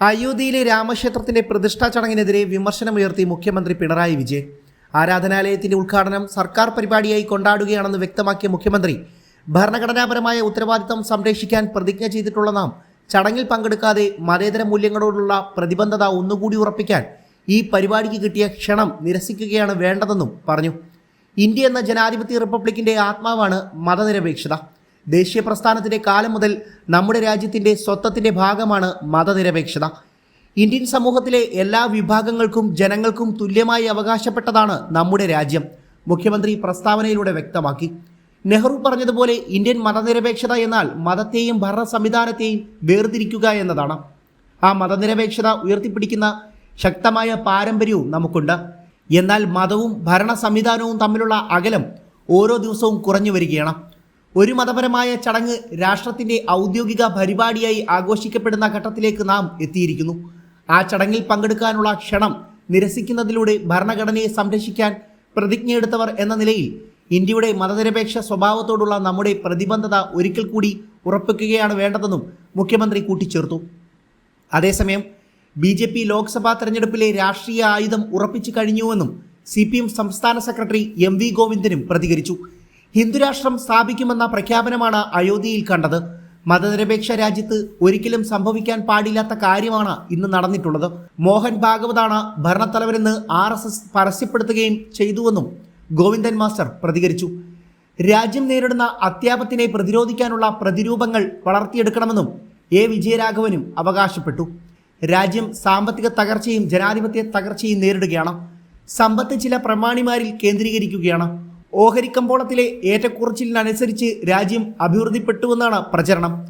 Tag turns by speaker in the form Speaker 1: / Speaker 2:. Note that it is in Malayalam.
Speaker 1: അയോധ്യയിലെ രാമക്ഷേത്രത്തിന്റെ പ്രതിഷ്ഠാ ചടങ്ങിനെതിരെ വിമർശനമുയർത്തി മുഖ്യമന്ത്രി പിണറായി വിജയൻ. ആരാധനാലയത്തിന്റെ ഉദ്ഘാടനം സർക്കാർ പരിപാടിയായി കൊണ്ടാടുകയാണെന്ന് വ്യക്തമാക്കിയ മുഖ്യമന്ത്രി, ഭരണഘടനാപരമായ ഉത്തരവാദിത്തം സംരക്ഷിക്കാൻ പ്രതിജ്ഞ ചെയ്തിട്ടുള്ള നാം ചടങ്ങിൽ പങ്കെടുക്കാതെ മതേതര മൂല്യങ്ങളോടുള്ള പ്രതിബദ്ധത ഒന്നുകൂടി ഉറപ്പിക്കാൻ ഈ പരിപാടിക്ക് കിട്ടിയ ക്ഷണം നിരസിക്കുകയാണ് വേണ്ടതെന്നും പറഞ്ഞു. ഇന്ത്യ എന്ന ജനാധിപത്യ റിപ്പബ്ലിക്കിന്റെ ആത്മാവാണ് മതനിരപേക്ഷത. ദേശീയ പ്രസ്ഥാനത്തിന്റെ കാലം മുതൽ നമ്മുടെ രാജ്യത്തിന്റെ സ്വത്വത്തിന്റെ ഭാഗമാണ് മതനിരപേക്ഷത. ഇന്ത്യൻ സമൂഹത്തിലെ എല്ലാ വിഭാഗങ്ങൾക്കും ജനങ്ങൾക്കും തുല്യമായി അവകാശപ്പെട്ടതാണ് നമ്മുടെ രാജ്യം, മുഖ്യമന്ത്രി പ്രസ്താവനയിലൂടെ വ്യക്തമാക്കി. നെഹ്റു പറഞ്ഞതുപോലെ ഇന്ത്യൻ മതനിരപേക്ഷത എന്നാൽ മതത്തെയും ഭരണ സംവിധാനത്തെയും വേർതിരിക്കുക എന്നതാണ്. ആ മതനിരപേക്ഷത ഉയർത്തിപ്പിടിക്കുന്ന ശക്തമായ പാരമ്പര്യവും നമുക്കുണ്ട്. എന്നാൽ മതവും ഭരണ സംവിധാനവും തമ്മിലുള്ള അകലം ഓരോ ദിവസവും കുറഞ്ഞു വരികയാണ്. ഒരു മതപരമായ ചടങ്ങ് രാഷ്ട്രത്തിന്റെ ഔദ്യോഗിക പരിപാടിയായി ആഘോഷിക്കപ്പെടുന്ന ഘട്ടത്തിലേക്ക് നാം എത്തിയിരിക്കുന്നു. ആ ചടങ്ങിൽ പങ്കെടുക്കാനുള്ള ക്ഷണം നിരസിക്കുന്നതിലൂടെ ഭരണഘടനയെ സംരക്ഷിക്കാൻ പ്രതിജ്ഞയെടുത്തവർ എന്ന നിലയിൽ ഇന്ത്യയുടെ മതനിരപേക്ഷ സ്വഭാവത്തോടുള്ള നമ്മുടെ പ്രതിബദ്ധത ഒരിക്കൽ കൂടി ഉറപ്പിക്കുകയാണ് വേണ്ടതെന്നും മുഖ്യമന്ത്രി കൂട്ടിച്ചേർത്തു. അതേസമയം BJP ലോക്സഭാ തെരഞ്ഞെടുപ്പിലെ രാഷ്ട്രീയ ആയുധം ഉറപ്പിച്ചു കഴിഞ്ഞുവെന്നും CPM സംസ്ഥാന സെക്രട്ടറി MV ഗോവിന്ദനും പ്രതികരിച്ചു. ഹിന്ദുരാഷ്ട്രം സ്ഥാപിക്കുമെന്ന പ്രഖ്യാപനമാണ് അയോധ്യയിൽ കണ്ടത്. മതനിരപേക്ഷ രാജ്യത്ത് ഒരിക്കലും സംഭവിക്കാൻ പാടില്ലാത്ത കാര്യമാണ് ഇന്ന് നടന്നിട്ടുള്ളത്. മോഹൻ ഭാഗവതാണ് ഭരണത്തലവരെന്ന് RSS പരസ്യപ്പെടുത്തുകയും ചെയ്തുവെന്നും ഗോവിന്ദൻ മാസ്റ്റർ പ്രതികരിച്ചു. രാജ്യം നേരിടുന്ന അത്യാപത്തിനെ പ്രതിരോധിക്കാനുള്ള പ്രതിരൂപങ്ങൾ വളർത്തിയെടുക്കണമെന്നും A വിജയരാഘവനും അവകാശപ്പെട്ടു. രാജ്യം സാമ്പത്തിക തകർച്ചയും ജനാധിപത്യ തകർച്ചയും നേരിടുകയാണ്. സമ്പത്ത് ചില പ്രമാണിമാരിൽ കേന്ദ്രീകരിക്കുകയാണ്. ഓഹരി കമ്പോളത്തിലെ ഏറ്റക്കുറച്ചിലിനനുസരിച്ച് രാജ്യം അഭിവൃദ്ധിപ്പെട്ടുവെന്നാണ് പ്രചരണം.